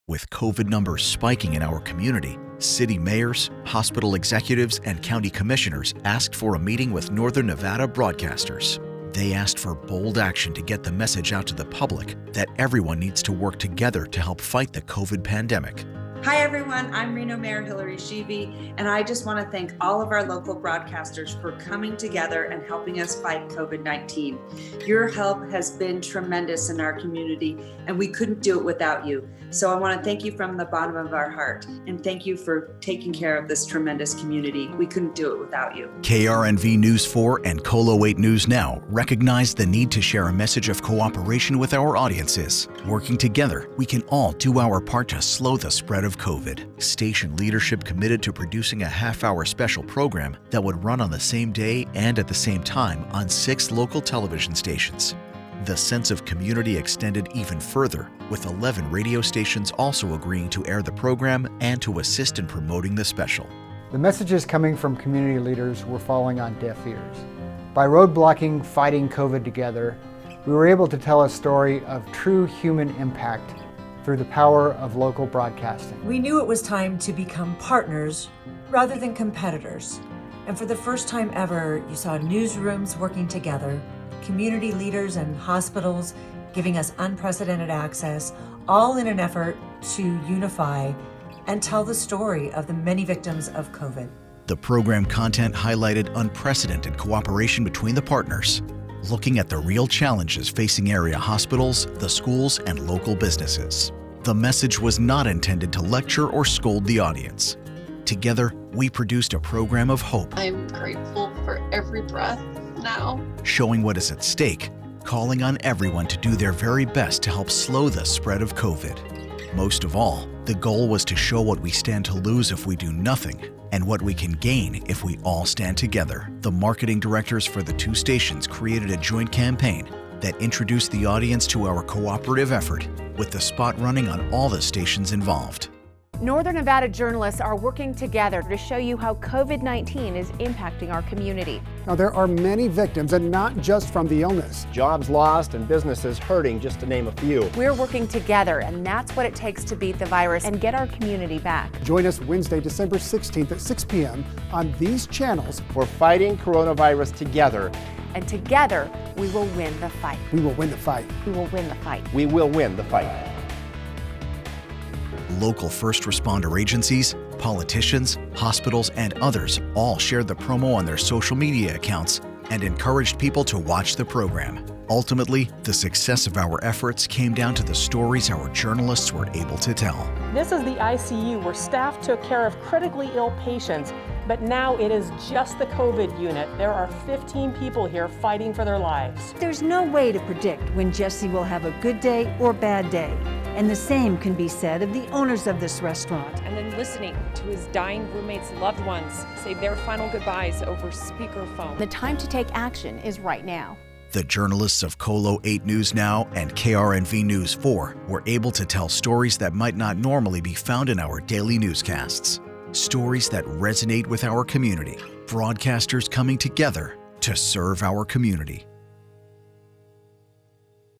With COVID numbers spiking in our community, city mayors, hospital executives, and county commissioners asked for a meeting with Northern Nevada broadcasters. They asked for bold action to get the message out to the public that everyone needs to work together to help fight the COVID pandemic. Hi everyone, I'm Reno Mayor Hillary Sheevey, and I just want to thank all of our local broadcasters for coming together and helping us fight COVID-19. Your help has been tremendous in our community, and we couldn't do it without you. So I want to thank you from the bottom of our heart, and thank you for taking care of this tremendous community. We couldn't do it without you. KRNV News 4 and Colo 8 News Now recognize the need to share a message of cooperation with our audiences. Working together, we can all do our part to slow the spread of COVID. Station leadership committed to producing a half-hour special program that would run on the same day and at the same time on 6 local television stations. The sense of community extended even further, with 11 radio stations also agreeing to air the program and to assist in promoting the special. The messages coming from community leaders were falling on deaf ears. By roadblocking fighting COVID together, we were able to tell a story of true human impact through the power of local broadcasting. We knew it was time to become partners rather than competitors. And for the first time ever, you saw newsrooms working together, community leaders and hospitals giving us unprecedented access, all in an effort to unify and tell the story of the many victims of COVID. The program content highlighted unprecedented cooperation between the partners, looking at the real challenges facing area hospitals, the schools, and local businesses. The message was not intended to lecture or scold the audience. Together, we produced a program of hope. I'm grateful for every breath now. Showing what is at stake, calling on everyone to do their very best to help slow the spread of COVID. Most of all, the goal was to show what we stand to lose if we do nothing and what we can gain if we all stand together. The marketing directors for the 2 stations created a joint campaign that introduced the audience to our cooperative effort, with the spot running on all the stations involved. Northern Nevada journalists are working together to show you how COVID-19 is impacting our community. Now, there are many victims, and not just from the illness. Jobs lost and businesses hurting, just to name a few. We're working together, and that's what it takes to beat the virus and get our community back. Join us Wednesday, December 16th at 6 p.m. on these channels. We're fighting coronavirus together. And together, we will win the fight. We will win the fight. We will win the fight. We will win the fight. Local first responder agencies, politicians, hospitals, and others all shared the promo on their social media accounts and encouraged people to watch the program. Ultimately, the success of our efforts came down to the stories our journalists were able to tell. This is the ICU where staff took care of critically ill patients, but now it is just the COVID unit. There are 15 people here fighting for their lives. There's no way to predict when Jesse will have a good day or bad day. And the same can be said of the owners of this restaurant. And then listening to his dying roommate's loved ones say their final goodbyes over speakerphone. The time to take action is right now. The journalists of Colo 8 News Now and KRNV News 4 were able to tell stories that might not normally be found in our daily newscasts. Stories that resonate with our community. Broadcasters coming together to serve our community.